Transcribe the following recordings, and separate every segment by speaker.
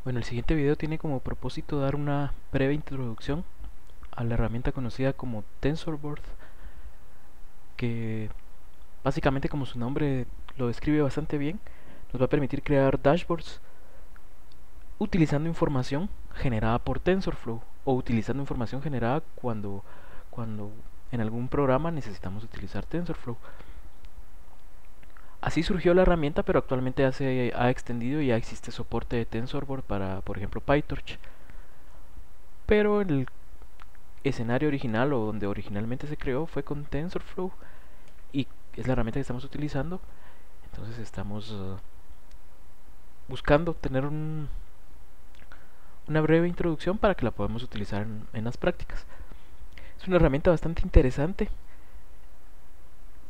Speaker 1: Bueno, el siguiente video tiene como propósito dar una breve introducción a la herramienta conocida como TensorBoard, que básicamente, como su nombre lo describe bastante bien, nos va a permitir crear dashboards utilizando información generada por TensorFlow o utilizando información generada cuando en algún programa necesitamos utilizar TensorFlow. Así surgió la herramienta, pero actualmente ya se ha extendido y ya existe soporte de TensorBoard para, por ejemplo, PyTorch. Pero el escenario original o donde originalmente se creó fue con TensorFlow y es la herramienta que estamos utilizando. Entonces estamos buscando tener una breve introducción para que la podamos utilizar en las prácticas. Es una herramienta bastante interesante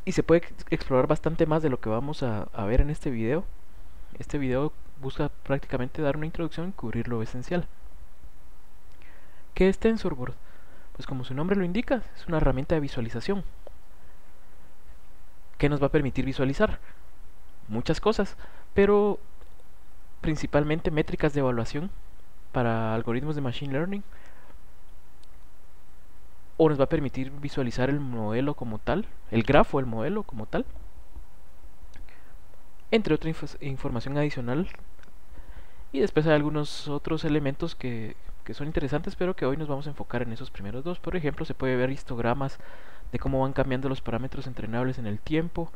Speaker 1: y se puede explorar bastante más de lo que vamos a ver en este video. Este video busca prácticamente dar una introducción y cubrir lo esencial. ¿Qué es TensorBoard? Pues como su nombre lo indica, es una herramienta de visualización. ¿Qué nos va a permitir visualizar? Muchas cosas, pero principalmente métricas de evaluación para algoritmos de machine learning, o nos va a permitir visualizar el modelo como tal, el grafo del modelo como tal, entre otra información adicional. Y después hay algunos otros elementos que son interesantes, pero que hoy nos vamos a enfocar en esos primeros dos. Por ejemplo, se puede ver histogramas de cómo van cambiando los parámetros entrenables en el tiempo.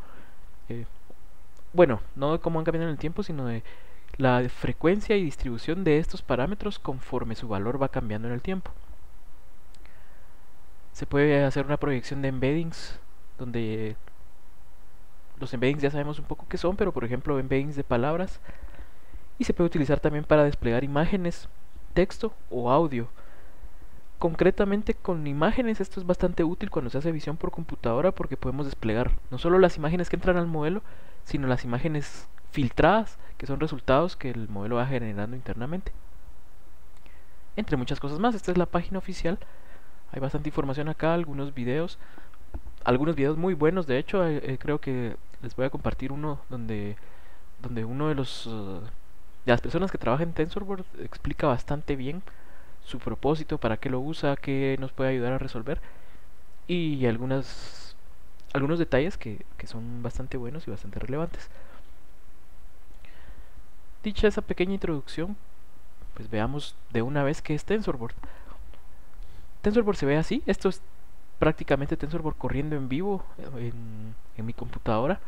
Speaker 1: Bueno, no de cómo van cambiando en el tiempo, sino de la frecuencia y distribución de estos parámetros conforme su valor va cambiando en el tiempo. Se puede hacer una proyección de embeddings, donde los embeddings ya sabemos un poco qué son, pero por ejemplo embeddings de palabras. Y se puede utilizar también para desplegar imágenes, texto o audio. Concretamente con imágenes esto es bastante útil cuando se hace visión por computadora, porque podemos desplegar no solo las imágenes que entran al modelo, sino las imágenes filtradas, que son resultados que el modelo va generando internamente. Entre muchas cosas más, esta es la página oficial. Hay bastante información acá, algunos videos muy buenos. De hecho, creo que les voy a compartir uno donde uno de de las personas que trabajan en TensorBoard explica bastante bien su propósito, para qué lo usa, qué nos puede ayudar a resolver, y algunos detalles que son bastante buenos y bastante relevantes. Dicha esa pequeña introducción, pues veamos de una vez qué es TensorBoard. TensorBoard se ve así. Esto es prácticamente TensorBoard corriendo en vivo en mi computadora,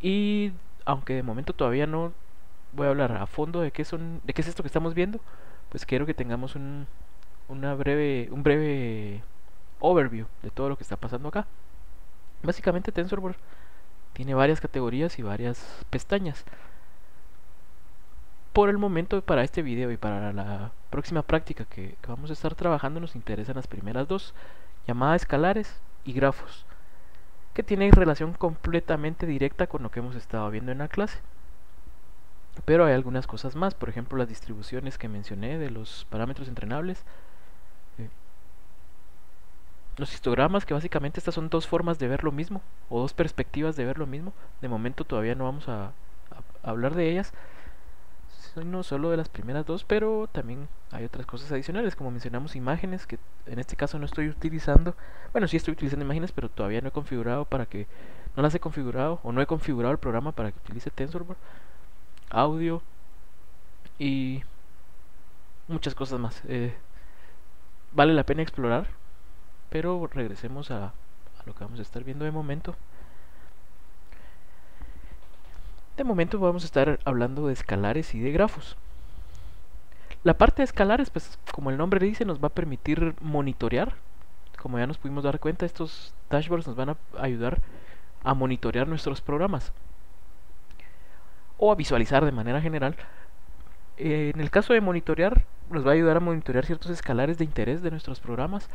Speaker 1: y aunque de momento todavía no voy a hablar a fondo de qué es esto que estamos viendo, pues quiero que tengamos un breve overview de todo lo que está pasando acá. Básicamente TensorBoard tiene varias categorías y varias pestañas. Por el momento, para este video y para la próxima práctica que vamos a estar trabajando, nos interesan las primeras dos, llamadas escalares y grafos, que tienen relación completamente directa con lo que hemos estado viendo en la clase. Pero hay algunas cosas más, por ejemplo las distribuciones que mencioné de los parámetros entrenables, los histogramas, que básicamente estas son dos formas de ver lo mismo, o dos perspectivas de ver lo mismo. De momento todavía no vamos a hablar de ellas, no solo de las primeras dos, pero también hay otras cosas adicionales, como mencionamos imágenes, que en este caso no estoy utilizando. Bueno, sí estoy utilizando imágenes, pero todavía no he configurado no las he configurado, o no he configurado el programa para que utilice TensorBoard. Audio y muchas cosas más. Vale la pena explorar, pero regresemos a lo que vamos a estar viendo de momento. De momento vamos a estar hablando de escalares y de grafos. La parte de escalares, pues como el nombre dice, nos va a permitir monitorear. Como ya nos pudimos dar cuenta, estos dashboards nos van a ayudar a monitorear nuestros programas o a visualizar de manera general. En el caso de monitorear, nos va a ayudar a monitorear ciertos escalares de interés de nuestros programas.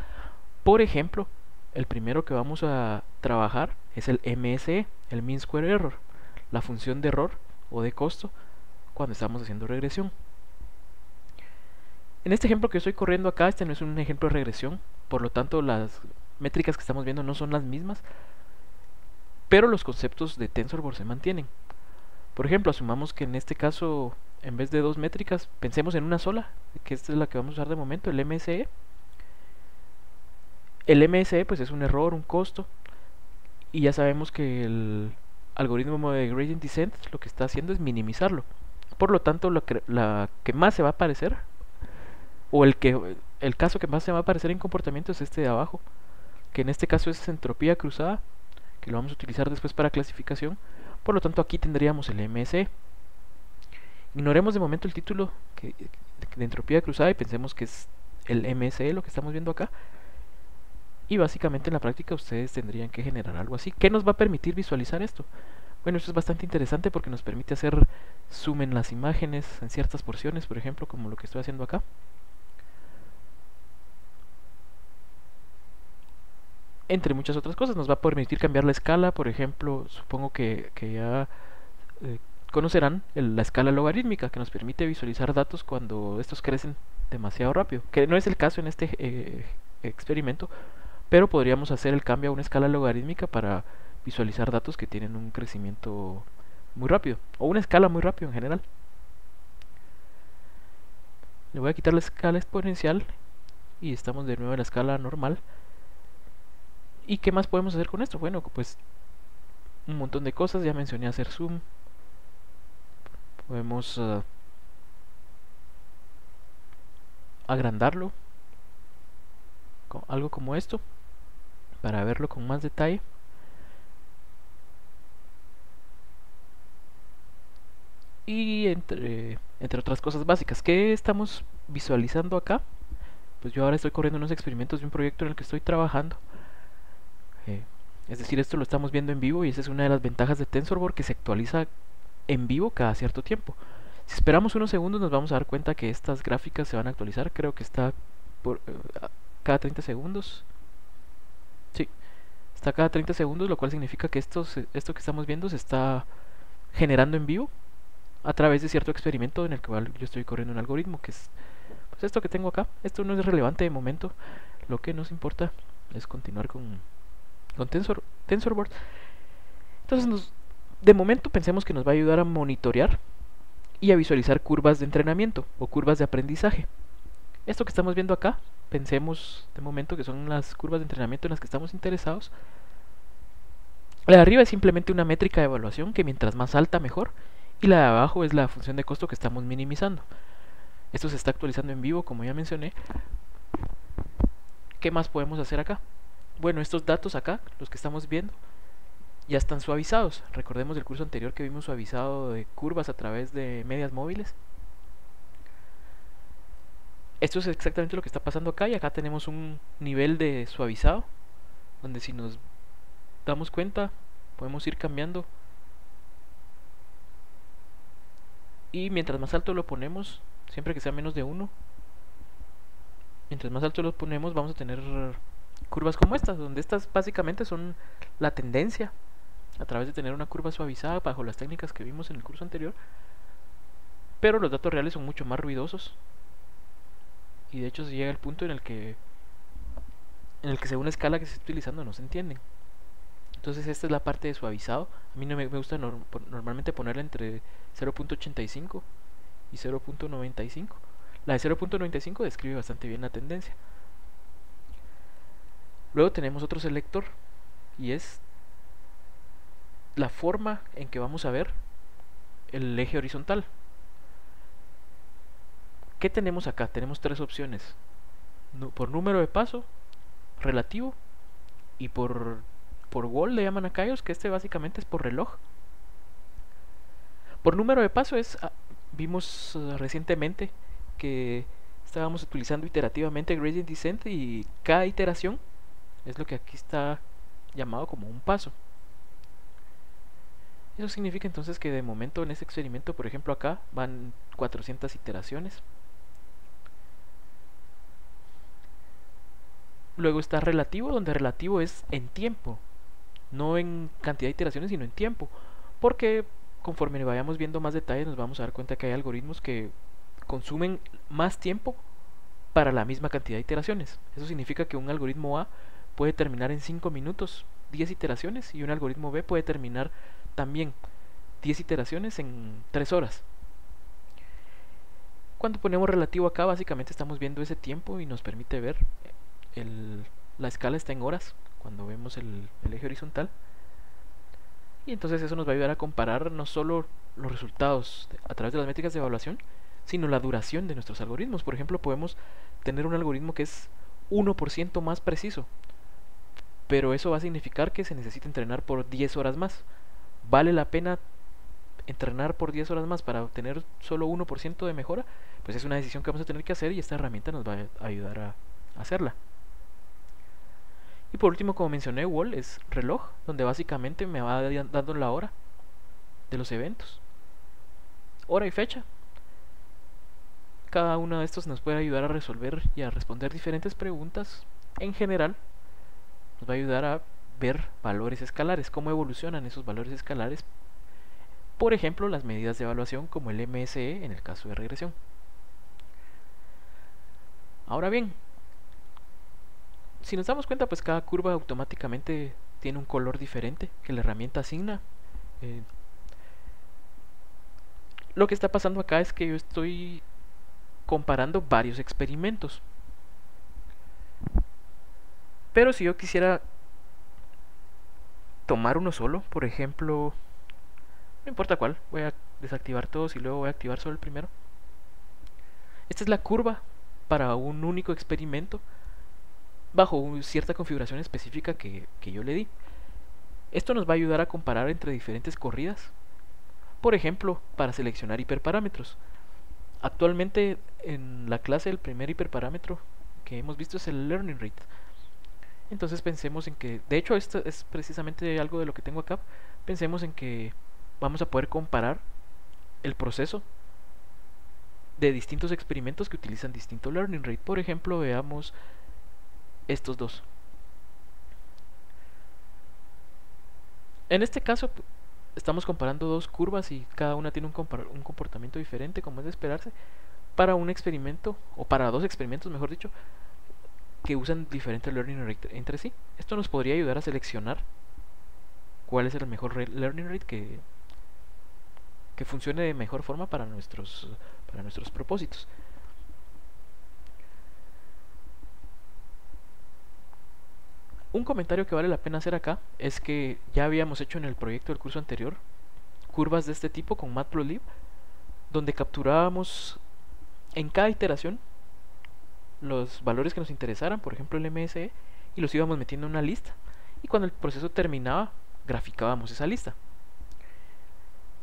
Speaker 1: Por ejemplo, el primero que vamos a trabajar es el MSE, el Mean Square Error, la función de error o de costo cuando estamos haciendo regresión. En este ejemplo que estoy corriendo acá, este no es un ejemplo de regresión, por lo tanto las métricas que estamos viendo no son las mismas, pero los conceptos de TensorBoard se mantienen. Por ejemplo, asumamos que en este caso en vez de dos métricas, pensemos en una sola, que esta es la que vamos a usar de momento, el MSE. El MSE pues es un error, un costo, y ya sabemos que el algoritmo de gradient descent lo que está haciendo es minimizarlo. Por lo tanto, la que más se va a aparecer, o el caso que más se va a aparecer en comportamiento es este de abajo, que en este caso es entropía cruzada, que lo vamos a utilizar después para clasificación. Por lo tanto, aquí tendríamos el MSE. Ignoremos de momento el título de entropía cruzada y pensemos que es el MSE lo que estamos viendo acá. Y básicamente en la práctica ustedes tendrían que generar algo así. ¿Qué nos va a permitir visualizar esto? Bueno, esto es bastante interesante porque nos permite hacer zoom en las imágenes en ciertas porciones, por ejemplo, como lo que estoy haciendo acá. Entre muchas otras cosas, nos va a permitir cambiar la escala, por ejemplo, supongo que ya conocerán la escala logarítmica, que nos permite visualizar datos cuando estos crecen demasiado rápido, que no es el caso en este experimento, pero podríamos hacer el cambio a una escala logarítmica para visualizar datos que tienen un crecimiento muy rápido, o una escala muy rápido en general. Le voy a quitar la escala exponencial y estamos de nuevo en la escala normal. ¿Y qué más podemos hacer con esto? Bueno, pues un montón de cosas. Ya mencioné hacer zoom. Podemos agrandarlo, algo como esto, para verlo con más detalle. Y entre otras cosas básicas, ¿qué estamos visualizando acá? Pues yo ahora estoy corriendo unos experimentos de un proyecto en el que estoy trabajando. Es decir, esto lo estamos viendo en vivo y esa es una de las ventajas de TensorBoard, que se actualiza en vivo cada cierto tiempo. Si esperamos unos segundos nos vamos a dar cuenta que estas gráficas se van a actualizar. Creo que está por cada 30 segundos. Sí, está cada 30 segundos, lo cual significa que esto que estamos viendo se está generando en vivo a través de cierto experimento en el cual yo estoy corriendo un algoritmo, que es pues esto que tengo acá. Esto no es relevante de momento. Lo que nos importa es continuar con TensorBoard. Entonces, de momento pensemos que nos va a ayudar a monitorear y a visualizar curvas de entrenamiento o curvas de aprendizaje. Esto que estamos viendo acá, pensemos de momento que son las curvas de entrenamiento en las que estamos interesados. La de arriba es simplemente una métrica de evaluación que mientras más alta mejor, y la de abajo es la función de costo que estamos minimizando. Esto se está actualizando en vivo, como ya mencioné. ¿Qué más podemos hacer acá? Bueno, estos datos acá, los que estamos viendo, ya están suavizados. Recordemos del curso anterior que vimos suavizado de curvas a través de medias móviles. Esto es exactamente lo que está pasando acá, y acá tenemos un nivel de suavizado, donde si nos damos cuenta podemos ir cambiando, y mientras más alto lo ponemos, siempre que sea menos de 1, mientras más alto lo ponemos vamos a tener curvas como estas, donde estas básicamente son la tendencia a través de tener una curva suavizada bajo las técnicas que vimos en el curso anterior. Pero los datos reales son mucho más ruidosos, y de hecho se llega al punto en el que según la escala que se está utilizando no se entienden. Entonces esta es la parte de suavizado. A mí no me gusta normalmente ponerla entre 0.85 y 0.95. La de 0.95 describe bastante bien la tendencia. Luego tenemos otro selector, y es la forma en que vamos a ver el eje horizontal. ¿Qué tenemos acá? Tenemos tres opciones: por número de paso, relativo, y por wall le llaman acá ellos, que este básicamente es por reloj. Por número de paso vimos recientemente que estábamos utilizando iterativamente gradient descent, y cada iteración es lo que aquí está llamado como un paso. Eso significa entonces que de momento en este experimento, por ejemplo acá, van 400 iteraciones. Luego está relativo, donde relativo es en tiempo, no en cantidad de iteraciones, sino en tiempo, porque conforme vayamos viendo más detalles nos vamos a dar cuenta que hay algoritmos que consumen más tiempo para la misma cantidad de iteraciones. Eso significa que un algoritmo A puede terminar en 5 minutos 10 iteraciones, y un algoritmo B puede terminar también 10 iteraciones en 3 horas. Cuando ponemos relativo acá, básicamente estamos viendo ese tiempo y nos permite ver la escala está en horas cuando vemos el eje horizontal. Y entonces eso nos va a ayudar a comparar no solo los resultados a través de las métricas de evaluación, sino la duración de nuestros algoritmos. Por ejemplo, podemos tener un algoritmo que es 1% más preciso, pero eso va a significar que se necesita entrenar por 10 horas más. ¿Vale la pena entrenar por 10 horas más para obtener solo 1% de mejora? Pues es una decisión que vamos a tener que hacer y esta herramienta nos va a ayudar a hacerla. Y por último, como mencioné, Wall es reloj, donde básicamente me va dando la hora de los eventos, hora y fecha. Cada uno de estos nos puede ayudar a resolver y a responder diferentes preguntas. En general, nos va a ayudar a ver valores escalares, cómo evolucionan esos valores escalares. Por ejemplo, las medidas de evaluación como el MSE en el caso de regresión. Ahora bien, si nos damos cuenta, pues cada curva automáticamente tiene un color diferente que la herramienta asigna. Lo que está pasando acá es que yo estoy comparando varios experimentos. Pero si yo quisiera tomar uno solo, por ejemplo, no importa cuál, voy a desactivar todos y luego voy a activar solo el primero. Esta es la curva para un único experimento bajo cierta configuración específica que yo le di. Esto nos va a ayudar a comparar entre diferentes corridas. Por ejemplo, para seleccionar hiperparámetros. Actualmente en la clase el primer hiperparámetro que hemos visto es el learning rate. Entonces pensemos en que, de hecho esto es precisamente algo de lo que tengo acá, pensemos en que vamos a poder comparar el proceso de distintos experimentos que utilizan distinto learning rate. Por ejemplo, veamos estos dos. En este caso estamos comparando dos curvas y cada una tiene un comportamiento diferente, como es de esperarse, para un experimento, o para dos experimentos mejor dicho, que usan diferentes learning rate entre sí. Esto nos podría ayudar a seleccionar cuál es el mejor learning rate que funcione de mejor forma para nuestros propósitos. Un comentario que vale la pena hacer acá es que ya habíamos hecho en el proyecto del curso anterior curvas de este tipo con Matplotlib, donde capturábamos en cada iteración los valores que nos interesaran, por ejemplo el MSE, y los íbamos metiendo en una lista, y cuando el proceso terminaba graficábamos esa lista.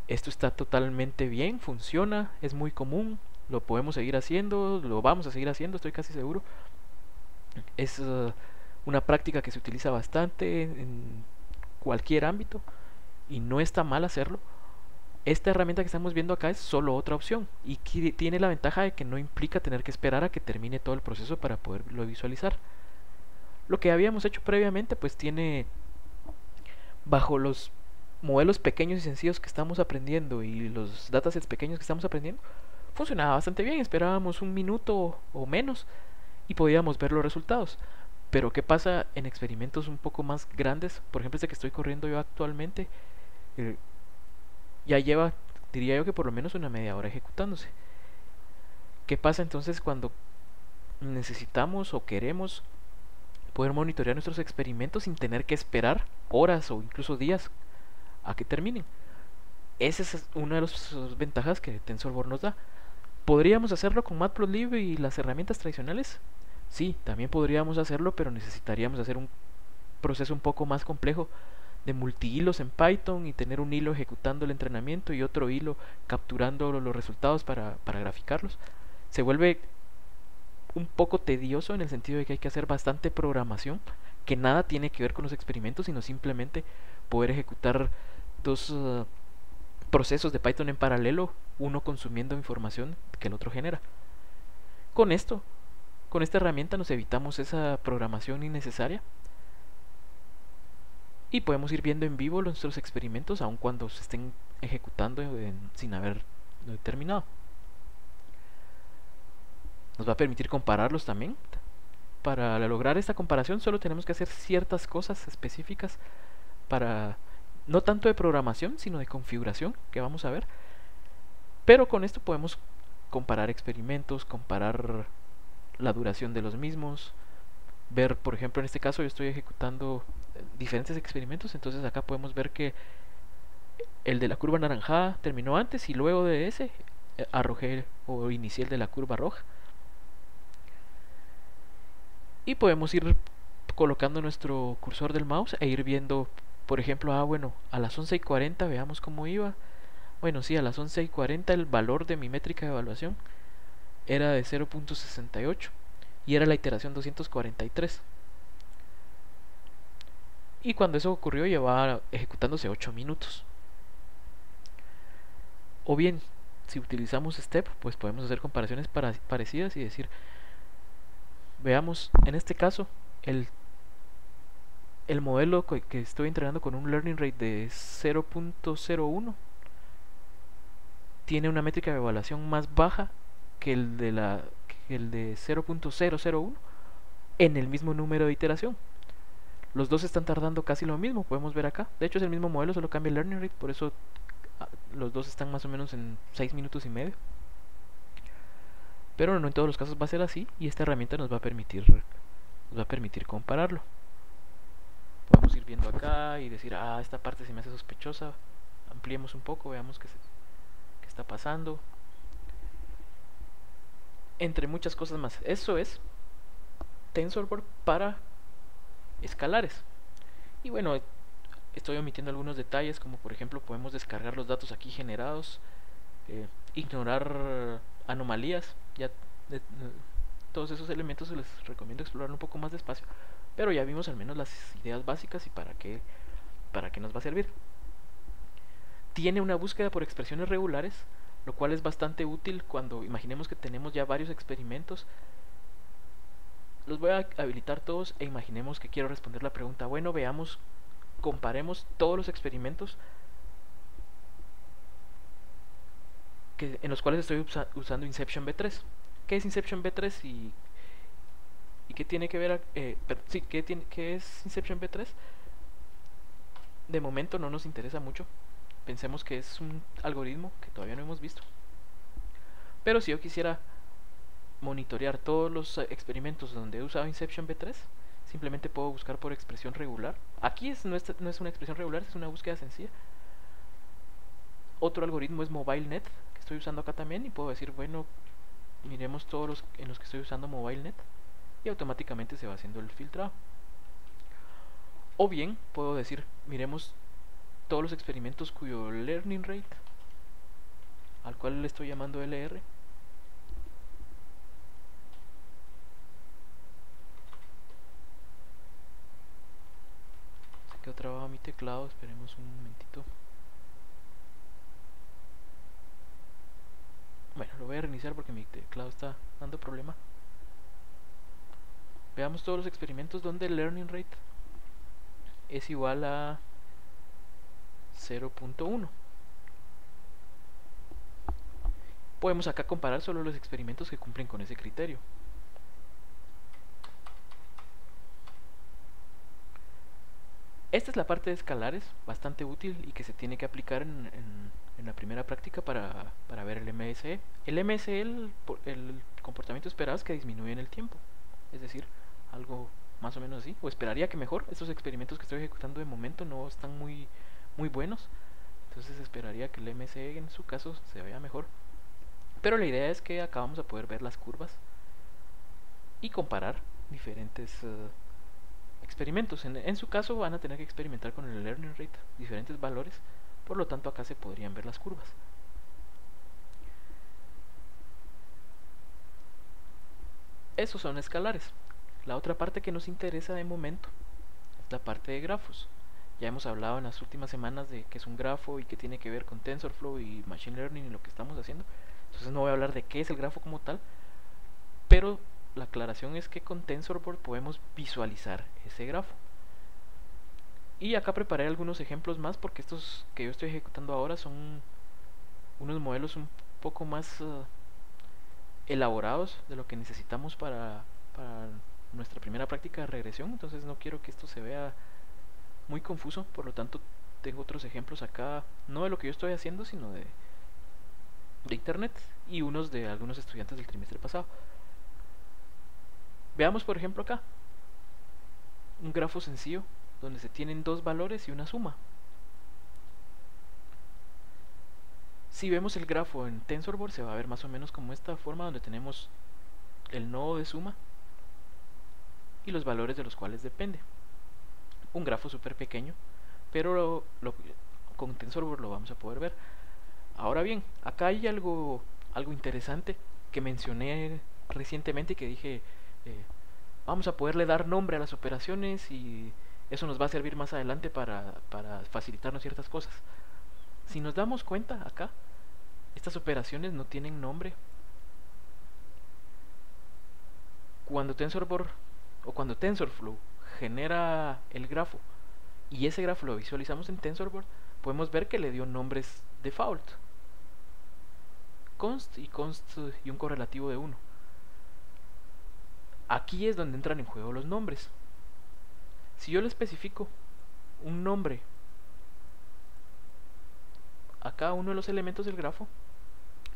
Speaker 1: Esto está totalmente bien, funciona, es muy común, lo podemos seguir haciendo, lo vamos a seguir haciendo, estoy casi seguro. Es una práctica que se utiliza bastante en cualquier ámbito y no está mal hacerlo. Esta herramienta que estamos viendo acá es solo otra opción y tiene la ventaja de que no implica tener que esperar a que termine todo el proceso para poderlo visualizar. Lo que habíamos hecho previamente pues tiene, bajo los modelos pequeños y sencillos que estamos aprendiendo y los datasets pequeños que estamos aprendiendo, funcionaba bastante bien. Esperábamos un minuto o menos y podíamos ver los resultados. Pero ¿qué pasa en experimentos un poco más grandes? Por ejemplo, este que estoy corriendo yo actualmente, ya lleva, diría yo que por lo menos una media hora ejecutándose. ¿Qué pasa entonces cuando necesitamos o queremos poder monitorear nuestros experimentos sin tener que esperar horas o incluso días a que terminen? Esa es una de las ventajas que TensorBoard nos da. ¿Podríamos hacerlo con Matplotlib y las herramientas tradicionales? Sí, también podríamos hacerlo, pero necesitaríamos hacer un proceso un poco más complejo de multihilos en Python y tener un hilo ejecutando el entrenamiento y otro hilo capturando los resultados para graficarlos. Se vuelve un poco tedioso en el sentido de que hay que hacer bastante programación que nada tiene que ver con los experimentos, sino simplemente poder ejecutar dos procesos de Python en paralelo, uno consumiendo información que el otro genera. Con esta herramienta nos evitamos esa programación innecesaria y podemos ir viendo en vivo nuestros experimentos aun cuando se estén ejecutando sin haber terminado. Nos va a permitir compararlos también. Para lograr esta comparación solo tenemos que hacer ciertas cosas específicas para, no tanto de programación, sino de configuración, que vamos a ver. Pero con esto podemos comparar experimentos, comparar la duración de los mismos, ver, por ejemplo, en este caso yo estoy ejecutando diferentes experimentos, entonces acá podemos ver que el de la curva anaranjada terminó antes y luego de ese arrojé o inicié el de la curva roja. Y podemos ir colocando nuestro cursor del mouse e ir viendo, por ejemplo, bueno, a las 11:40 veamos cómo iba. Bueno, sí, a las 11:40 el valor de mi métrica de evaluación era de 0.68 y era la iteración 243. Y cuando eso ocurrió llevaba ejecutándose 8 minutos. O bien, si utilizamos step, pues podemos hacer comparaciones parecidas y decir, veamos, en este caso, el modelo que estoy entrenando con un learning rate de 0.01 tiene una métrica de evaluación más baja que el de 0.001 en el mismo número de iteración. Los dos están tardando casi lo mismo, podemos ver acá. De hecho es el mismo modelo, solo cambia el learning rate, por eso los dos están más o menos en 6 minutos y medio. Pero no en todos los casos va a ser así y esta herramienta nos va a permitir compararlo. Podemos ir viendo acá y decir, esta parte se me hace sospechosa. Ampliemos un poco, veamos qué está pasando. Entre muchas cosas más. Eso es TensorBoard para escalares. Y bueno, estoy omitiendo algunos detalles, como por ejemplo podemos descargar los datos aquí generados, ignorar anomalías. Ya todos esos elementos se les recomiendo explorar un poco más despacio, pero ya vimos al menos las ideas básicas y para qué nos va a servir. Tiene una búsqueda por expresiones regulares, lo cual es bastante útil cuando imaginemos que tenemos ya varios experimentos. Los voy a habilitar todos e imaginemos que quiero responder la pregunta, bueno, veamos, comparemos todos los experimentos en los cuales estoy usando Inception V3. ¿Qué es Inception V3 y qué tiene que ver? ¿Qué es Inception V3? De momento no nos interesa mucho. Pensemos que es un algoritmo que todavía no hemos visto. Pero si yo quisiera monitorear todos los experimentos donde he usado Inception V3, simplemente puedo buscar por expresión regular. Aquí no es una expresión regular, es una búsqueda sencilla. Otro algoritmo es MobileNet, que estoy usando acá también, y puedo decir, bueno, miremos todos los en los que estoy usando MobileNet, y automáticamente se va haciendo el filtrado. O bien puedo decir, miremos todos los experimentos cuyo learning rate, al cual le estoy llamando LR, se quedó trabado mi teclado, esperemos un momentito. Bueno, lo voy a reiniciar porque mi teclado está dando problema. Veamos todos los experimentos donde el learning rate es igual a 0.1. Podemos acá comparar solo los experimentos que cumplen con ese criterio. Esta es la parte de escalares, bastante útil y que se tiene que aplicar en la primera práctica para ver el MSE. El MSE, el comportamiento esperado es que disminuye en el tiempo. Es decir, algo más o menos así. O esperaría que mejor. Estos experimentos que estoy ejecutando de momento no están muy buenos. Entonces esperaría que el MSE en su caso se vea mejor. Pero la idea es que acá vamos a poder ver las curvas y comparar diferentes experimentos. En su caso van a tener que experimentar con el learning rate diferentes valores, por lo tanto acá se podrían ver las curvas. Esos son escalares. La otra parte que nos interesa de momento es la parte de grafos. Ya hemos hablado en las últimas semanas de qué es un grafo y qué tiene que ver con TensorFlow y Machine Learning y lo que estamos haciendo. Entonces no voy a hablar de qué es el grafo como tal, pero la aclaración es que con TensorBoard podemos visualizar ese grafo. Y acá preparé algunos ejemplos más porque estos que yo estoy ejecutando ahora son unos modelos un poco más elaborados de lo que necesitamos para nuestra primera práctica de regresión. Entonces no quiero que esto se vea muy confuso, por lo tanto tengo otros ejemplos acá, no de lo que yo estoy haciendo, sino de internet y unos de algunos estudiantes del trimestre pasado. Veamos por ejemplo acá un grafo sencillo donde se tienen dos valores y una suma. Si vemos el grafo en TensorBoard se va a ver más o menos como esta forma, donde tenemos el nodo de suma y los valores de los cuales depende. Un grafo súper pequeño, pero con TensorBoard lo vamos a poder ver. Ahora bien, acá hay algo interesante que mencioné recientemente y que dije, vamos a poderle dar nombre a las operaciones y eso nos va a servir más adelante para facilitarnos ciertas cosas. Si nos damos cuenta acá, estas operaciones no tienen nombre. Cuando TensorBoard o cuando TensorFlow genera el grafo y ese grafo lo visualizamos en TensorBoard, podemos ver que le dio nombres default, const y un correlativo de 1. Aquí es donde entran en juego los nombres. Si yo le especifico un nombre a cada uno de los elementos del grafo,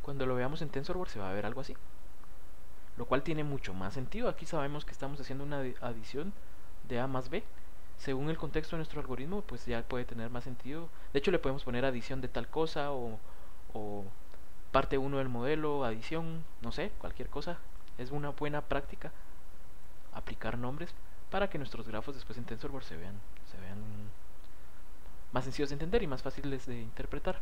Speaker 1: cuando lo veamos en TensorBoard se va a ver algo así, lo cual tiene mucho más sentido. Aquí sabemos que estamos haciendo una adición de A más B. Según el contexto de nuestro algoritmo, pues ya puede tener más sentido. De hecho, le podemos poner adición de tal cosa o parte 1 del modelo, adición, no sé, cualquier cosa. Es una buena práctica aplicar nombres para que nuestros grafos después en TensorBoard se vean más sencillos de entender y más fáciles de interpretar.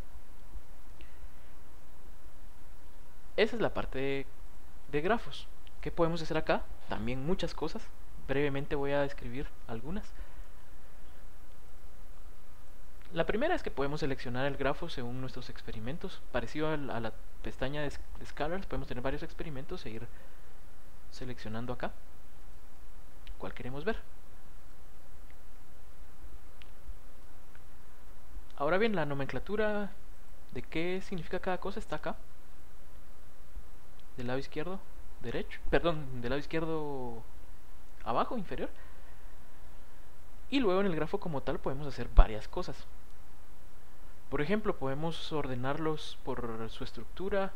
Speaker 1: Esa es la parte de grafos. ¿Qué podemos hacer acá? También muchas cosas. Brevemente voy a describir algunas. La primera es que podemos seleccionar el grafo según nuestros experimentos. Parecido a la pestaña de Scalars, podemos tener varios experimentos e ir seleccionando acá cuál queremos ver. Ahora bien, la nomenclatura de qué significa cada cosa está acá. Del lado izquierdo, derecho, perdón, del lado izquierdo abajo, inferior. Y luego en el grafo como tal podemos hacer varias cosas. Por ejemplo, podemos ordenarlos por su estructura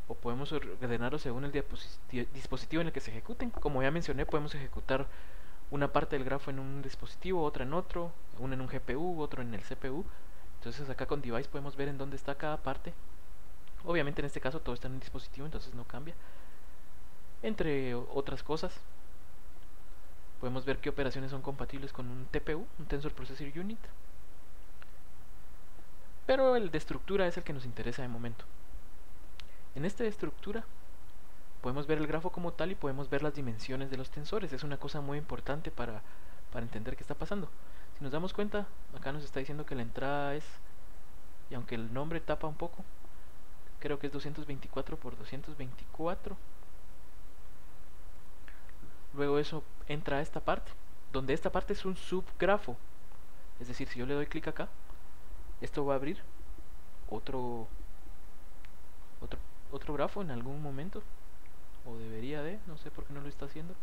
Speaker 1: o podemos ordenarlos según el dispositivo en el que se ejecuten. Como ya mencioné, podemos ejecutar una parte del grafo en un dispositivo, otra en otro, uno en un GPU, otro en el CPU. Entonces acá con device podemos ver en dónde está cada parte. Obviamente en este caso todo está en el dispositivo, entonces no cambia. Entre otras cosas, podemos ver qué operaciones son compatibles con un TPU, un Tensor Processor Unit. Pero el de estructura es el que nos interesa de momento. En este de estructura podemos ver el grafo como tal y podemos ver las dimensiones de los tensores. Es una cosa muy importante para entender qué está pasando. Si nos damos cuenta, acá nos está diciendo que la entrada es, y aunque el nombre tapa un poco, creo que es 224 por 224. Luego eso entra a esta parte, donde esta parte es un subgrafo. Es decir, si yo le doy clic acá, esto va a abrir otro grafo en algún momento, o debería de, no sé por qué no lo está haciendo,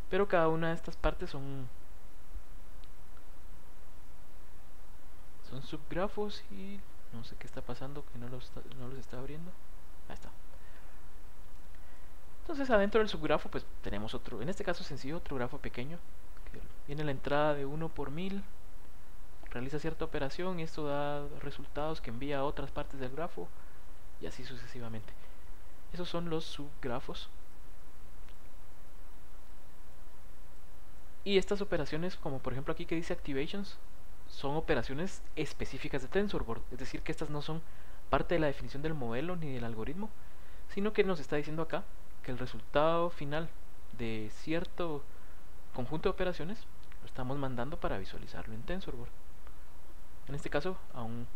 Speaker 1: pero cada una de estas partes son subgrafos y no sé qué está pasando, que no los está abriendo. Ahí está. Entonces adentro del subgrafo pues tenemos otro, en este caso sencillo, otro grafo pequeño, que viene la entrada de 1 por 1000, realiza cierta operación y esto da resultados que envía a otras partes del grafo y así sucesivamente. Esos son los subgrafos. Y estas operaciones, como por ejemplo aquí que dice activations, son operaciones específicas de TensorBoard, es decir que estas no son parte de la definición del modelo ni del algoritmo, sino que nos está diciendo acá que el resultado final de cierto conjunto de operaciones lo estamos mandando para visualizarlo en TensorBoard, en este caso a un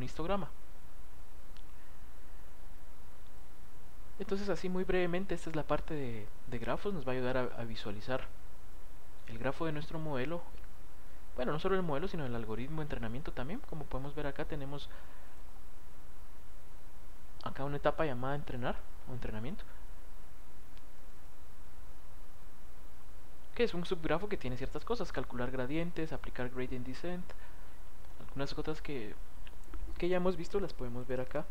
Speaker 1: histograma. Entonces así muy brevemente esta es la parte de grafos, nos va a ayudar a visualizar el grafo de nuestro modelo. Bueno, no solo el modelo, sino el algoritmo de entrenamiento también. Como podemos ver acá tenemos acá una etapa llamada entrenar o entrenamiento, que es un subgrafo que tiene ciertas cosas: calcular gradientes, aplicar gradient descent, algunas otras que ya hemos visto las podemos ver acá.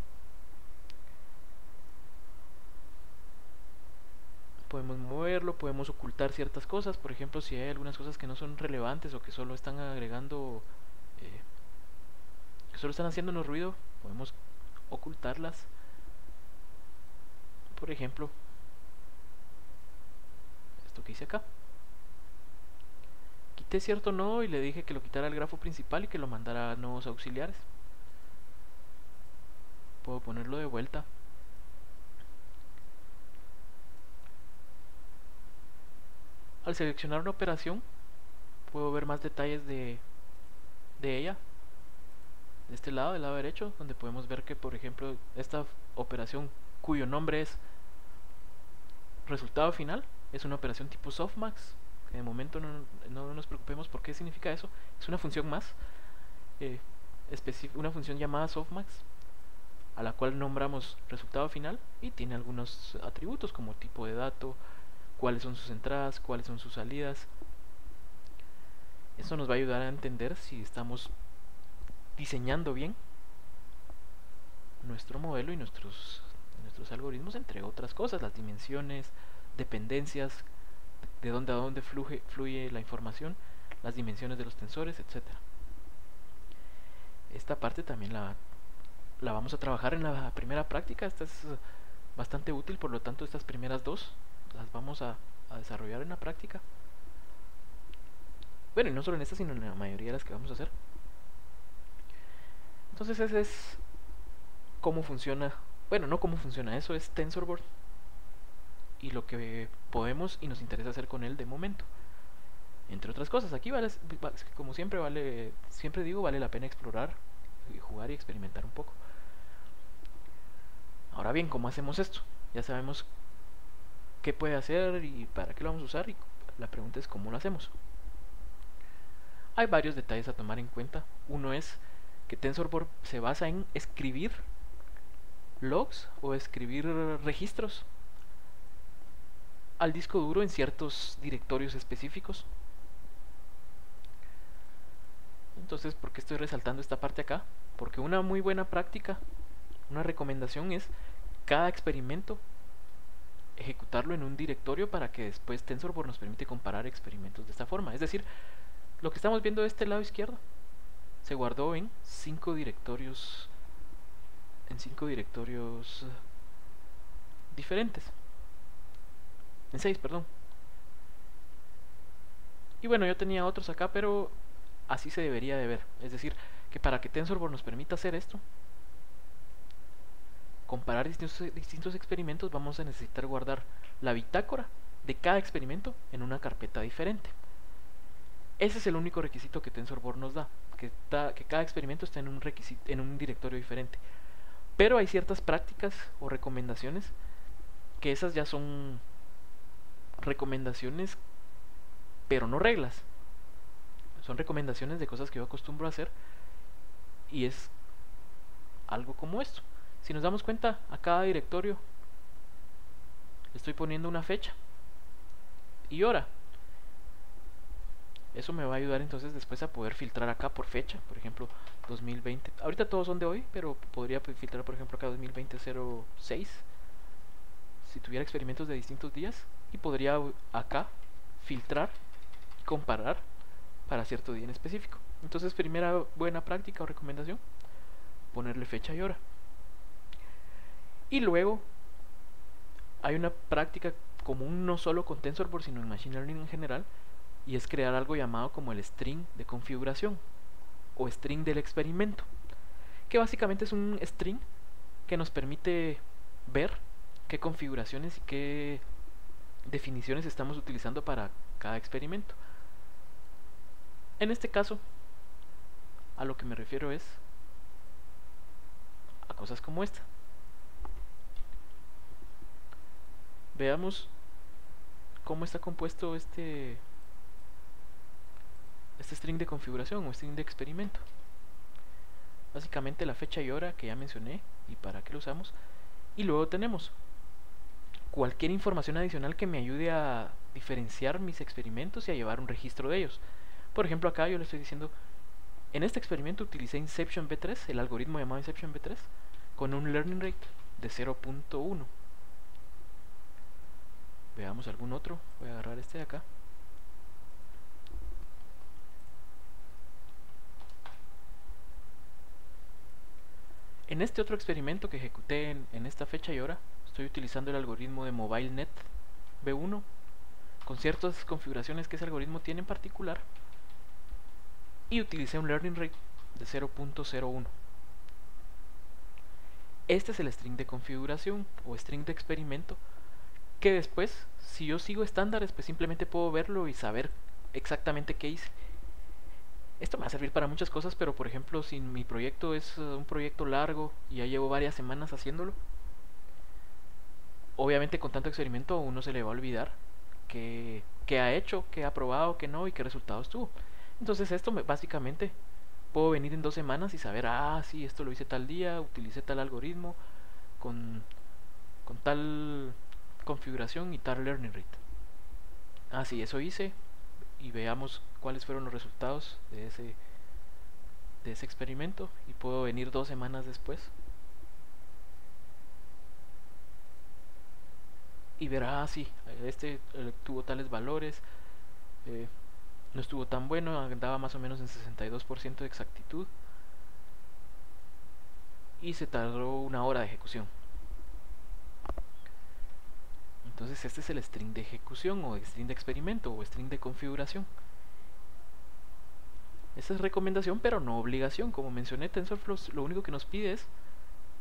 Speaker 1: hacerlo, podemos ocultar ciertas cosas. Por ejemplo, si hay algunas cosas que no son relevantes o que solo están agregando, que solo están haciéndonos ruido, podemos ocultarlas. Por ejemplo, esto que hice acá. Quité cierto nodo y le dije que lo quitara al grafo principal y que lo mandara a nodos auxiliares. Puedo ponerlo de vuelta. Al seleccionar una operación, puedo ver más detalles de ella. De este lado, del lado derecho, donde podemos ver que, por ejemplo, esta operación cuyo nombre es resultado final, es una operación tipo softmax. Que de momento no nos preocupemos por qué significa eso. Es una función más, una función llamada softmax, a la cual nombramos resultado final y tiene algunos atributos como tipo de dato, cuáles son sus entradas, cuáles son sus salidas. Esto nos va a ayudar a entender si estamos diseñando bien nuestro modelo y nuestros algoritmos, entre otras cosas, las dimensiones, dependencias, de dónde a dónde fluye la información, las dimensiones de los tensores, etc. Esta parte también la vamos a trabajar en la primera práctica. Esta es bastante útil, por lo tanto estas primeras dos las vamos a desarrollar en la práctica. Bueno, y no solo en esta, sino en la mayoría de las que vamos a hacer. Entonces ese es cómo funciona, bueno, no cómo funciona, eso es TensorBoard y lo que podemos y nos interesa hacer con él de momento. Entre otras cosas, aquí como siempre siempre digo, vale la pena explorar, jugar y experimentar un poco. Ahora bien, ¿cómo hacemos esto? Ya sabemos qué puede hacer y para qué lo vamos a usar, y la pregunta es cómo lo hacemos. Hay varios detalles a tomar en cuenta. Uno es que TensorBoard se basa en escribir logs o escribir registros al disco duro en ciertos directorios específicos. Entonces, ¿por qué estoy resaltando esta parte acá? Porque una muy buena práctica, una recomendación es cada experimento ejecutarlo en un directorio para que después TensorBoard nos permite comparar experimentos de esta forma. Es decir, lo que estamos viendo de este lado izquierdo se guardó en 5 directorios diferentes. En 6, perdón. Y bueno, yo tenía otros acá, pero así se debería de ver. Es decir, que para que TensorBoard nos permita hacer esto, comparar distintos experimentos, vamos a necesitar guardar la bitácora de cada experimento en una carpeta diferente. Ese es el único requisito que TensorBoard nos da, que cada experimento esté en un directorio diferente. Pero hay ciertas prácticas o recomendaciones que esas ya son recomendaciones, pero no reglas. Son recomendaciones de cosas que yo acostumbro a hacer, y es algo como esto. Si nos damos cuenta, a cada directorio le estoy poniendo una fecha y hora. Eso me va a ayudar entonces después a poder filtrar acá por fecha. Por ejemplo, 2020. Ahorita todos son de hoy, pero podría filtrar, por ejemplo, acá 2020-06 si tuviera experimentos de distintos días, y podría acá filtrar y comparar para cierto día en específico. Entonces, primera buena práctica o recomendación, ponerle fecha y hora. Y luego hay una práctica común no solo con TensorBoard, sino en Machine Learning en general, y es crear algo llamado como el string de configuración o string del experimento, que básicamente es un string que nos permite ver qué configuraciones y qué definiciones estamos utilizando para cada experimento. En este caso, a lo que me refiero es a cosas como esta. Veamos cómo está compuesto este string de configuración o string de experimento. Básicamente la fecha y hora que ya mencioné y para qué lo usamos, y luego tenemos cualquier información adicional que me ayude a diferenciar mis experimentos y a llevar un registro de ellos. Por ejemplo, acá yo le estoy diciendo, en este experimento utilicé Inception V3, el algoritmo llamado Inception V3, con un learning rate de 0.1. Veamos algún otro. Voy a agarrar este de acá. En este otro experimento que ejecuté en esta fecha y hora, estoy utilizando el algoritmo de MobileNet V1 con ciertas configuraciones que ese algoritmo tiene en particular, y utilicé un learning rate de 0.01. Este es el string de configuración o string de experimento que después, si yo sigo estándares, pues simplemente puedo verlo y saber exactamente qué hice. Esto me va a servir para muchas cosas, pero por ejemplo, si mi proyecto es un proyecto largo y ya llevo varias semanas haciéndolo, obviamente con tanto experimento a uno se le va a olvidar qué ha hecho, qué ha probado, qué no y qué resultados tuvo. Entonces esto básicamente puedo venir en 2 semanas y saber, sí, esto lo hice tal día, utilicé tal algoritmo con, con tal configuración y tal learning rate. Sí, eso hice, y veamos cuáles fueron los resultados de ese experimento, y puedo venir 2 semanas después y ver, sí, este tuvo tales valores, eh, no estuvo tan bueno, andaba más o menos en 62% de exactitud y se tardó 1 hora de ejecución. Entonces este es el string de ejecución o string de experimento o string de configuración. Esta es recomendación pero no obligación. Como mencioné, TensorFlow lo único que nos pide es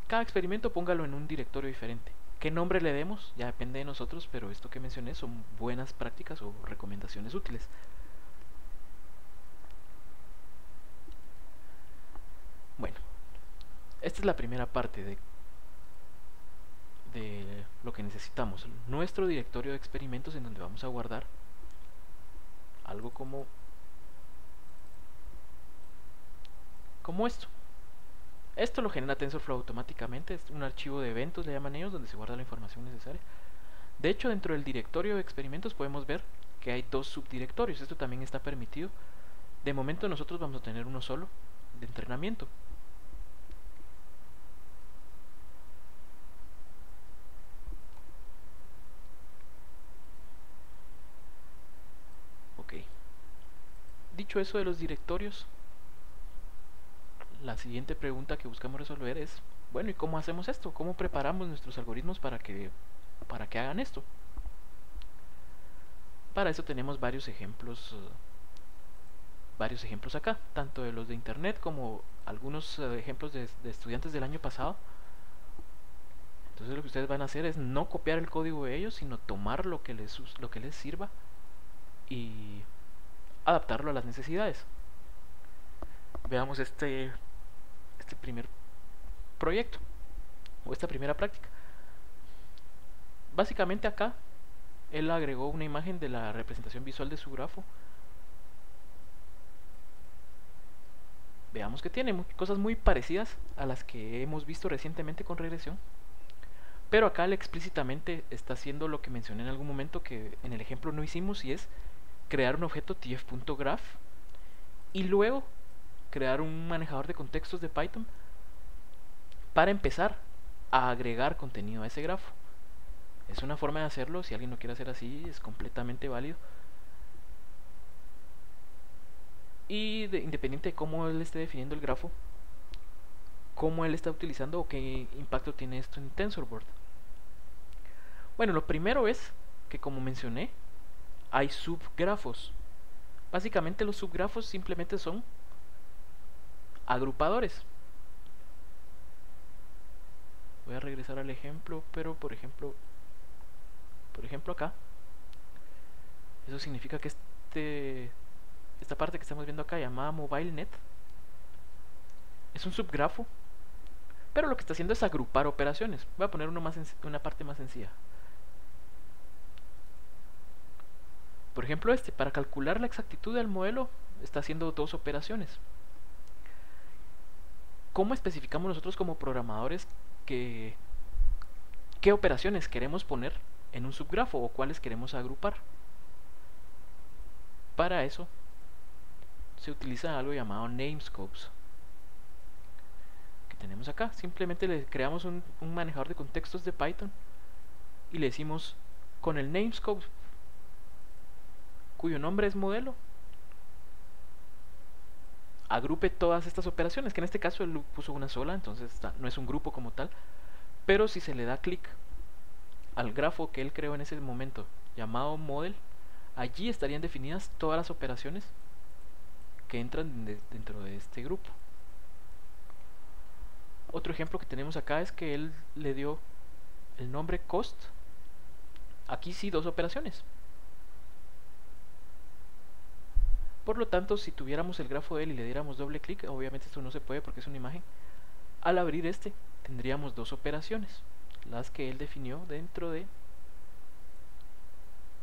Speaker 1: cada experimento póngalo en un directorio diferente. ¿Qué nombre le demos? Ya depende de nosotros, pero esto que mencioné son buenas prácticas o recomendaciones útiles. Bueno, esta es la primera parte de lo que necesitamos. Nuestro directorio de experimentos en donde vamos a guardar algo como esto. Esto lo genera TensorFlow automáticamente, es un archivo de eventos, le llaman ellos, donde se guarda la información necesaria. De hecho, dentro del directorio de experimentos podemos ver que hay 2 subdirectorios. Esto también está permitido. De momento nosotros vamos a tener uno solo de entrenamiento. Ok. Dicho eso de los directorios, la siguiente pregunta que buscamos resolver es, bueno, ¿y cómo hacemos esto? ¿Cómo preparamos nuestros algoritmos para que hagan esto? Para eso tenemos varios ejemplos acá, tanto de los de internet como algunos ejemplos de estudiantes del año pasado. Entonces lo que ustedes van a hacer es no copiar el código de ellos, sino tomar lo que les sirva y adaptarlo a las necesidades. Veamos este primer proyecto o esta primera práctica. Básicamente acá él agregó una imagen de la representación visual de su grafo. Veamos que tiene cosas muy parecidas a las que hemos visto recientemente con regresión, pero acá él explícitamente está haciendo lo que mencioné en algún momento que en el ejemplo no hicimos, y es crear un objeto tf.graph y luego crear un manejador de contextos de Python para empezar a agregar contenido a ese grafo. Es una forma de hacerlo, si alguien lo quiere hacer así es completamente válido. Y independiente de cómo él esté definiendo el grafo, cómo él está utilizando o qué impacto tiene esto en TensorBoard. Bueno, lo primero es que, como mencioné, hay subgrafos. Básicamente los subgrafos simplemente son agrupadores. Voy a regresar al ejemplo, pero por ejemplo acá, eso significa que esta parte que estamos viendo acá, llamada MobileNet, es un subgrafo, pero lo que está haciendo es agrupar operaciones. Voy a poner una parte más sencilla. Por ejemplo, para calcular la exactitud del modelo, está haciendo 2 operaciones. ¿Cómo especificamos nosotros como programadores qué operaciones queremos poner en un subgrafo o cuáles queremos agrupar? Para eso se utiliza algo llamado namescopes, que tenemos acá. Simplemente le creamos un manejador de contextos de Python y le decimos con el namescope cuyo nombre es modelo, agrupe todas estas operaciones, que en este caso él puso una sola, entonces no es un grupo como tal, pero si se le da clic al grafo que él creó en ese momento llamado model, allí estarían definidas todas las operaciones que entran dentro de este grupo. Otro ejemplo que tenemos acá es que él le dio el nombre cost, aquí sí dos operaciones. Por lo tanto, si tuviéramos el grafo de él y le diéramos doble clic, obviamente esto no se puede porque es una imagen, al abrir este tendríamos dos operaciones, las que él definió dentro de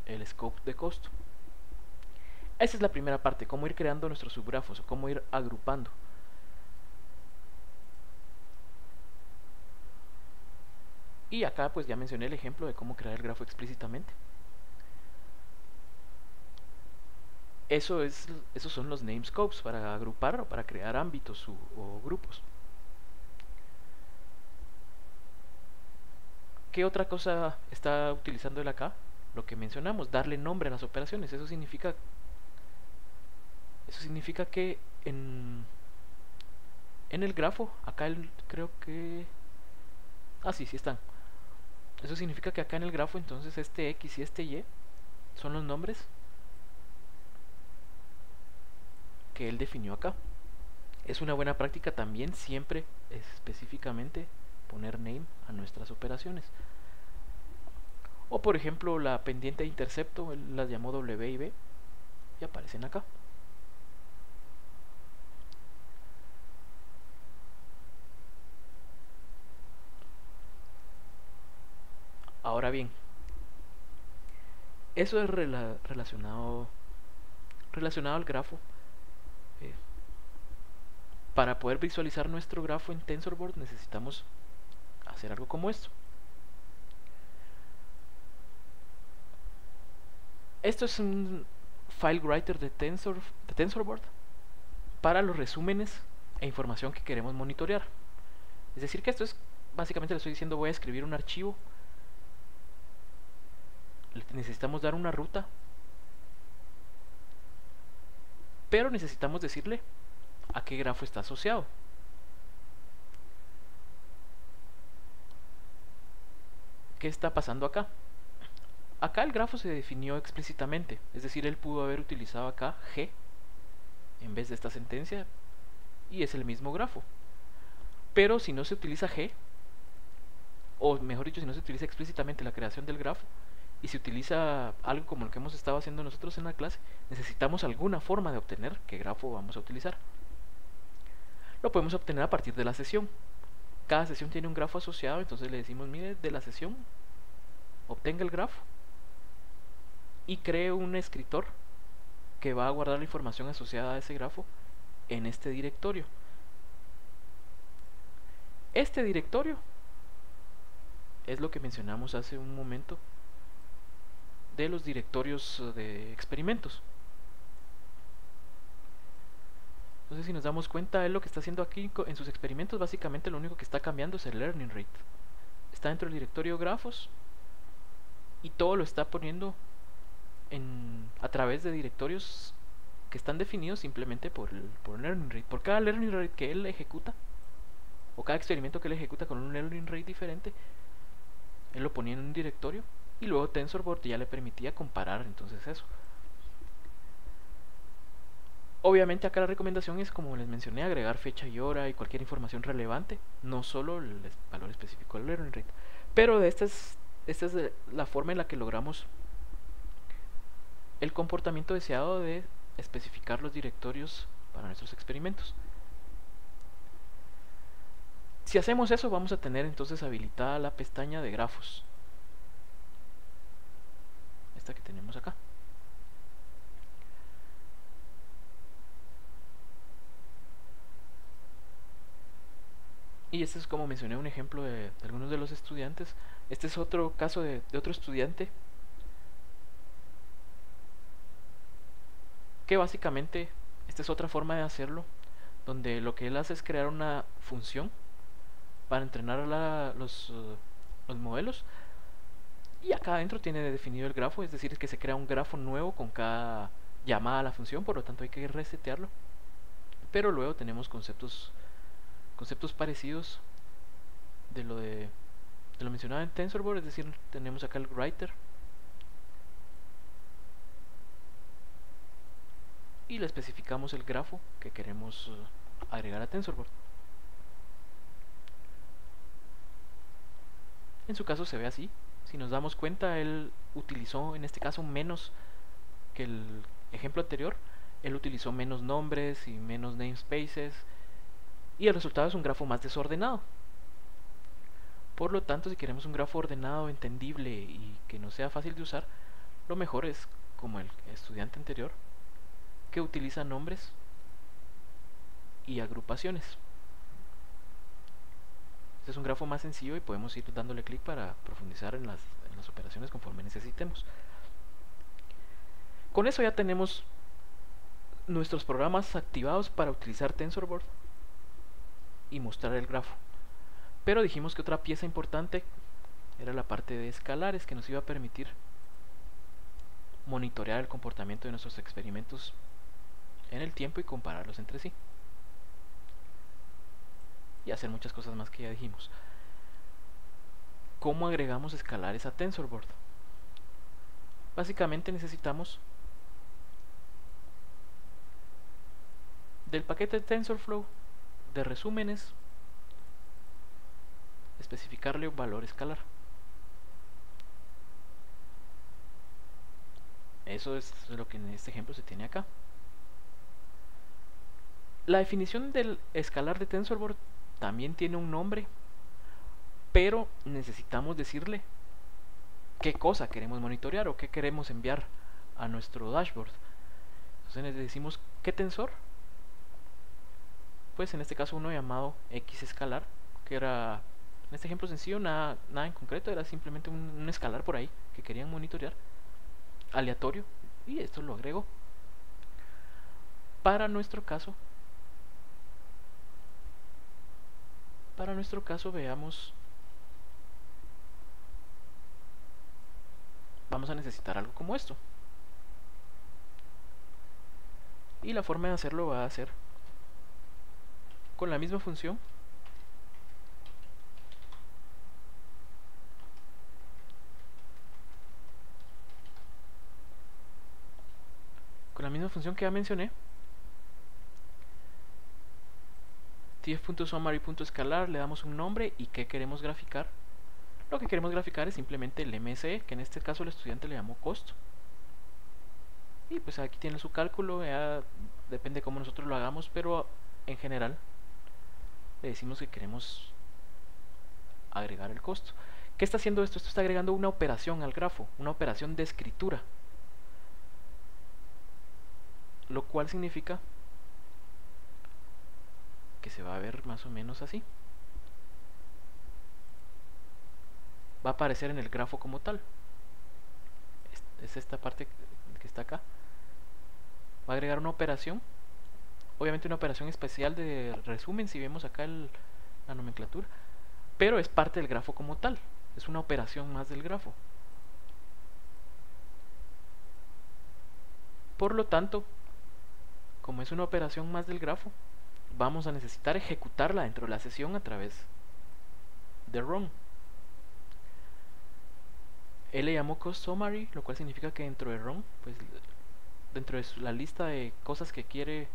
Speaker 1: el scope de costo. Esa es la primera parte, cómo ir creando nuestros subgrafos o cómo ir agrupando. Y acá pues ya mencioné el ejemplo de cómo crear el grafo explícitamente. Esos son los namescopes para agrupar o para crear ámbitos o grupos. ¿Qué otra cosa está utilizando él acá? Lo que mencionamos, darle nombre a las operaciones. Eso significa que en el grafo, acá creo que... Ah, sí están. Eso significa que acá en el grafo entonces este X y este Y son los nombres que él definió acá. Es una buena práctica también siempre específicamente poner name a nuestras operaciones. O por ejemplo la pendiente de intercepto, él las llamó W y B y aparecen acá. Ahora bien, eso es relacionado al grafo. Eh, para poder visualizar nuestro grafo en TensorBoard necesitamos hacer algo como esto. Esto es un file writer de TensorBoard para los resúmenes e información que queremos monitorear. Es decir que esto es, básicamente le estoy diciendo, voy a escribir un archivo, necesitamos dar una ruta, pero necesitamos decirle a qué grafo está asociado. ¿Qué está pasando acá? Acá el grafo se definió explícitamente, es decir, él pudo haber utilizado acá G en vez de esta sentencia y es el mismo grafo. Pero si no se utiliza G, o mejor dicho, si no se utiliza explícitamente la creación del grafo y se utiliza algo como lo que hemos estado haciendo nosotros en la clase, necesitamos alguna forma de obtener qué grafo vamos a utilizar. Lo podemos obtener a partir de la sesión. Cada sesión tiene un grafo asociado, entonces le decimos, mire, de la sesión obtenga el grafo y cree un escritor que va a guardar la información asociada a ese grafo en este directorio. Este directorio es lo que mencionamos hace un momento de los directorios de experimentos. Entonces, si nos damos cuenta, él lo que está haciendo aquí en sus experimentos, básicamente lo único que está cambiando es el learning rate. Está dentro del directorio grafos y todo lo está poniendo a través de directorios que están definidos simplemente por learning rate. Por cada learning rate que él ejecuta, o cada experimento que él ejecuta con un learning rate diferente, él lo ponía en un directorio y luego TensorBoard ya le permitía comparar entonces eso. Obviamente acá la recomendación es, como les mencioné, agregar fecha y hora y cualquier información relevante, no solo el valor específico del learning rate. Pero esta es la forma en la que logramos el comportamiento deseado de especificar los directorios para nuestros experimentos. Si hacemos eso, vamos a tener entonces habilitada la pestaña de grafos, esta que tenemos acá. Y este es, como mencioné, un ejemplo de algunos de los estudiantes. Este es otro caso de otro estudiante que básicamente, esta es otra forma de hacerlo, donde lo que él hace es crear una función para entrenar los modelos Y acá adentro tiene definido el grafo, es decir, que se crea un grafo nuevo con cada llamada a la función, por lo tanto hay que resetearlo. Pero luego tenemos conceptos parecidos de lo mencionado en TensorBoard, es decir, tenemos acá el writer y le especificamos el grafo que queremos agregar a TensorBoard. En su caso se ve así. Si nos damos cuenta, él utilizó en este caso menos que el ejemplo anterior. Él utilizó menos nombres y menos namespaces y el resultado es un grafo más desordenado. Por lo tanto, si queremos un grafo ordenado, entendible y que no sea fácil de usar, lo mejor es como el estudiante anterior, que utiliza nombres y agrupaciones. Este es un grafo más sencillo y podemos ir dándole clic para profundizar en las operaciones conforme necesitemos. Con eso ya tenemos nuestros programas activados para utilizar TensorBoard y mostrar el grafo. Pero dijimos que otra pieza importante era la parte de escalares, que nos iba a permitir monitorear el comportamiento de nuestros experimentos en el tiempo y compararlos entre sí. Y hacer muchas cosas más que ya dijimos. ¿Cómo agregamos escalares a TensorBoard? Básicamente necesitamos del paquete TensorFlow de resúmenes especificarle un valor escalar. Eso es lo que en este ejemplo se tiene acá. La definición del escalar de TensorBoard también tiene un nombre, pero necesitamos decirle qué cosa queremos monitorear o qué queremos enviar a nuestro dashboard. Entonces le decimos ¿qué tensor? Pues en este caso uno llamado X escalar, que era, en este ejemplo sencillo, nada en concreto, era simplemente un escalar por ahí que querían monitorear, aleatorio, y esto lo agrego. Para nuestro caso veamos, vamos a necesitar algo como esto. Y la forma de hacerlo va a ser con la misma función que ya mencioné, tf.summary.escalar, le damos un nombre y qué queremos graficar. Lo que queremos graficar es simplemente el MSE, que en este caso el estudiante le llamó costo. Y pues aquí tiene su cálculo, ya depende cómo nosotros lo hagamos, pero en general le decimos que queremos agregar el costo. ¿Qué está haciendo esto? Esto está agregando una operación al grafo, una operación de escritura, lo cual significa que se va a ver más o menos así. Va a aparecer en el grafo como tal. Es esta parte que está acá. Va a agregar una operación, obviamente una operación especial de resumen si vemos acá la nomenclatura, pero es parte del grafo como tal, es una operación más del grafo. Por lo tanto, como es una operación más del grafo, vamos a necesitar ejecutarla dentro de la sesión a través de run. Él le llamó cost summary, lo cual significa que dentro de run, pues dentro de la lista de cosas que quiere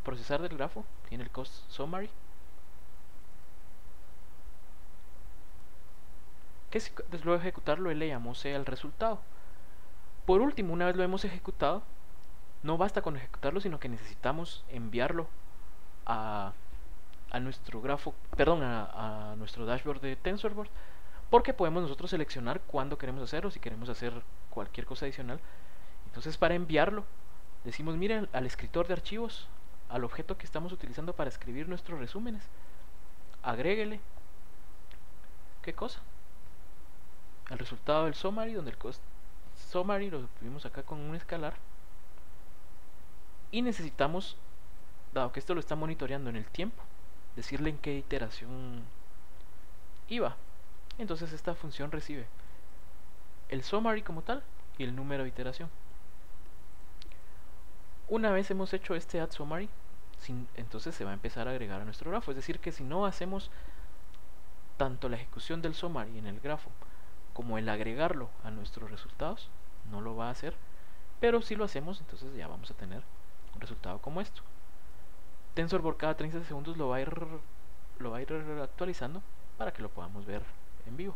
Speaker 1: procesar del grafo, tiene el cost summary, que luego de ejecutarlo él le llamó sea el resultado. Por último, una vez lo hemos ejecutado, no basta con ejecutarlo, sino que necesitamos enviarlo a nuestro grafo, perdón, a nuestro dashboard de TensorBoard, porque podemos nosotros seleccionar cuándo queremos hacerlo, si queremos hacer cualquier cosa adicional. Entonces, para enviarlo, decimos, miren, al escritor de archivos, al objeto que estamos utilizando para escribir nuestros resúmenes, agréguele, ¿qué cosa? El resultado del summary, donde el cost summary lo tuvimos acá con un escalar, y necesitamos, dado que esto lo está monitoreando en el tiempo, decirle en qué iteración iba. Entonces esta función recibe el summary como tal y el número de iteración. Una vez hemos hecho este add summary, entonces se va a empezar a agregar a nuestro grafo. Es decir, que si no hacemos tanto la ejecución del summary en el grafo como el agregarlo a nuestros resultados, no lo va a hacer. Pero si lo hacemos, entonces ya vamos a tener un resultado como esto. TensorBoard cada 30 segundos lo va a ir actualizando para que lo podamos ver en vivo.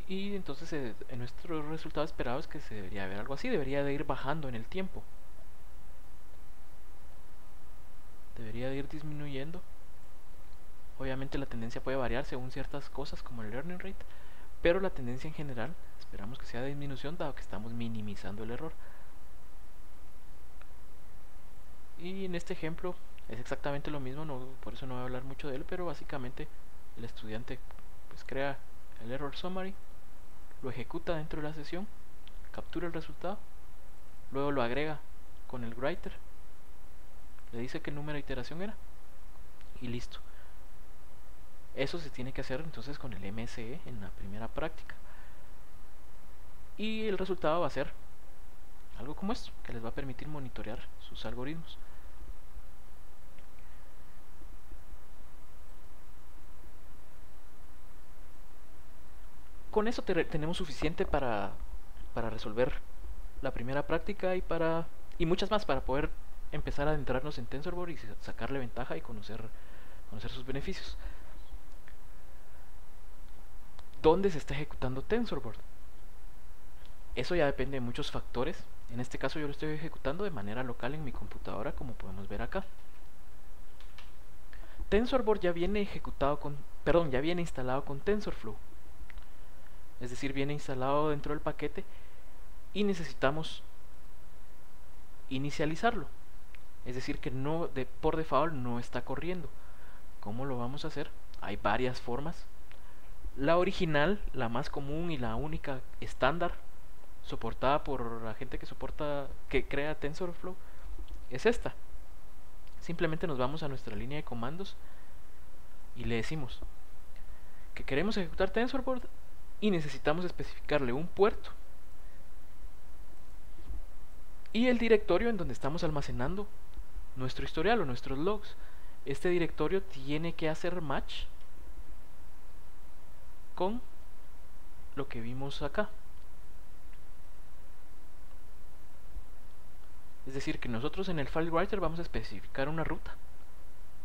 Speaker 1: Y entonces en nuestro resultado esperado es que se debería ver algo así, debería de ir bajando en el tiempo. Debería de ir disminuyendo. Obviamente la tendencia puede variar según ciertas cosas como el learning rate, pero la tendencia en general esperamos que sea de disminución dado que estamos minimizando el error. Y en este ejemplo es exactamente lo mismo, por eso no voy a hablar mucho de él, pero básicamente el estudiante pues crea el error summary, lo ejecuta dentro de la sesión, captura el resultado, luego lo agrega con el writer, le dice qué número de iteración era y listo. Eso se tiene que hacer entonces con el MSE en la primera práctica. Y el resultado va a ser algo como esto, que les va a permitir monitorear sus algoritmos. Con eso tenemos suficiente para resolver la primera práctica y muchas más para poder empezar a adentrarnos en TensorBoard y sacarle ventaja y conocer sus beneficios. ¿Dónde se está ejecutando TensorBoard? Eso ya depende de muchos factores. En este caso yo lo estoy ejecutando de manera local en mi computadora, como podemos ver acá. TensorBoard ya viene instalado con TensorFlow. Es decir, viene instalado dentro del paquete y necesitamos inicializarlo. Es decir, que por default no está corriendo. ¿Cómo lo vamos a hacer? Hay varias formas. La original, la más común y la única estándar, soportada por la gente que crea TensorFlow, es esta. Simplemente nos vamos a nuestra línea de comandos y le decimos que queremos ejecutar TensorBoard y necesitamos especificarle un puerto y el directorio en donde estamos almacenando nuestro historial o nuestros logs. Este directorio tiene que hacer match con lo que vimos acá. Es decir, que nosotros en el file writer vamos a especificar una ruta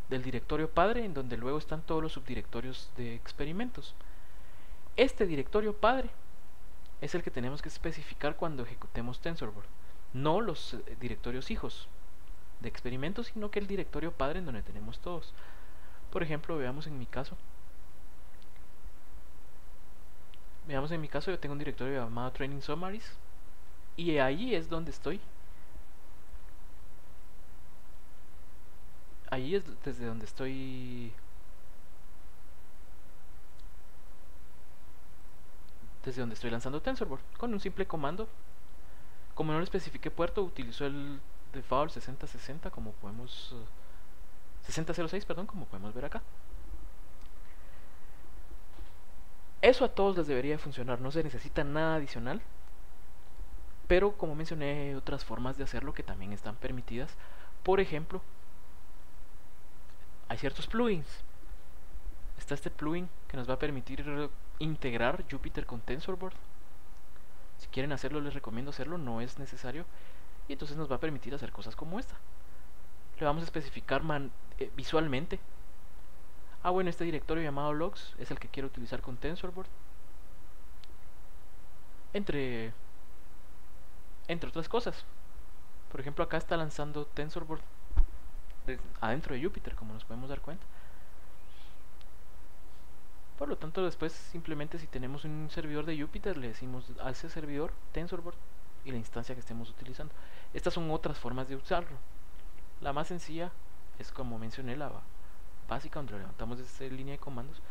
Speaker 1: del directorio padre en donde luego están todos los subdirectorios de experimentos. Este directorio padre es el que tenemos que especificar cuando ejecutemos TensorBoard, no los directorios hijos de experimentos, sino que el directorio padre en donde tenemos todos. Por ejemplo, veamos en mi caso yo tengo un directorio llamado Training Summaries y ahí es donde estoy. Ahí es desde donde estoy lanzando TensorBoard con un simple comando. Como no le especifiqué puerto, utilizó el default 6060 como podemos 6006, perdón, como podemos ver acá. Eso a todos les debería funcionar, no se necesita nada adicional. Pero como mencioné, hay otras formas de hacerlo que también están permitidas. Por ejemplo, hay ciertos plugins. Está este plugin que nos va a permitir integrar Jupyter con TensorBoard. Si quieren hacerlo, les recomiendo hacerlo, no es necesario. Y entonces nos va a permitir hacer cosas como esta. Le vamos a especificar visualmente. Bueno, este directorio llamado logs es el que quiero utilizar con TensorBoard. Entre otras cosas. Por ejemplo, acá está lanzando TensorBoard adentro de Jupyter, como nos podemos dar cuenta. Por lo tanto, después simplemente si tenemos un servidor de Jupyter, le decimos a ese servidor TensorBoard y la instancia que estemos utilizando. Estas son otras formas de usarlo. La más sencilla es, como mencioné, la básica, donde lo levantamos desde línea de comandos.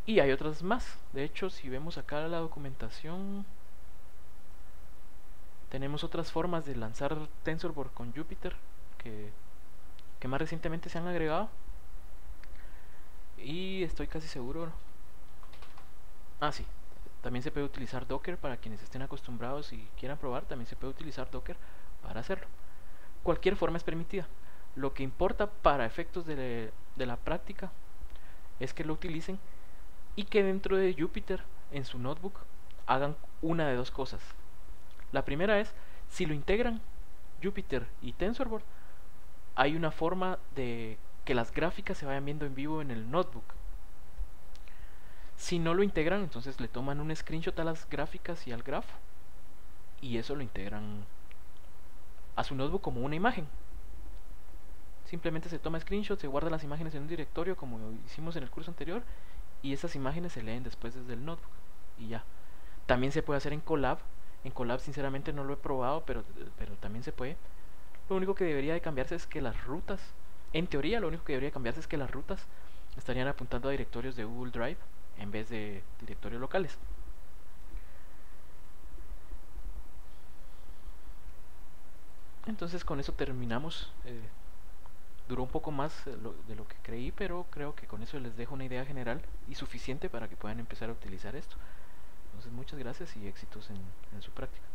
Speaker 1: Y hay otras más. De hecho, si vemos acá la documentación, tenemos otras formas de lanzar TensorBoard con Jupyter que más recientemente se han agregado. Y estoy casi seguro. Ah, sí. También se puede utilizar Docker para quienes estén acostumbrados y quieran probar. También se puede utilizar Docker para hacerlo. Cualquier forma es permitida. Lo que importa para efectos de la práctica es que lo utilicen y que dentro de Jupyter, en su notebook, hagan una de dos cosas. La primera es, si lo integran Jupyter y TensorBoard, hay una forma de que las gráficas se vayan viendo en vivo en el notebook. Si no lo integran, entonces le toman un screenshot a las gráficas y al grafo y eso lo integran a su notebook como una imagen. Simplemente se toma screenshot, se guardan las imágenes en un directorio como hicimos en el curso anterior y esas imágenes se leen después desde el notebook y ya. También se puede hacer en Colab. En Colab sinceramente no lo he probado, pero también se puede. Lo único que debería de cambiarse es que las rutas, en teoría lo único que debería cambiarse es que las rutas estarían apuntando a directorios de Google Drive en vez de directorios locales. Entonces con eso terminamos. Duró un poco más de lo que creí, pero creo que con eso les dejo una idea general y suficiente para que puedan empezar a utilizar esto. Entonces muchas gracias y éxitos en su práctica.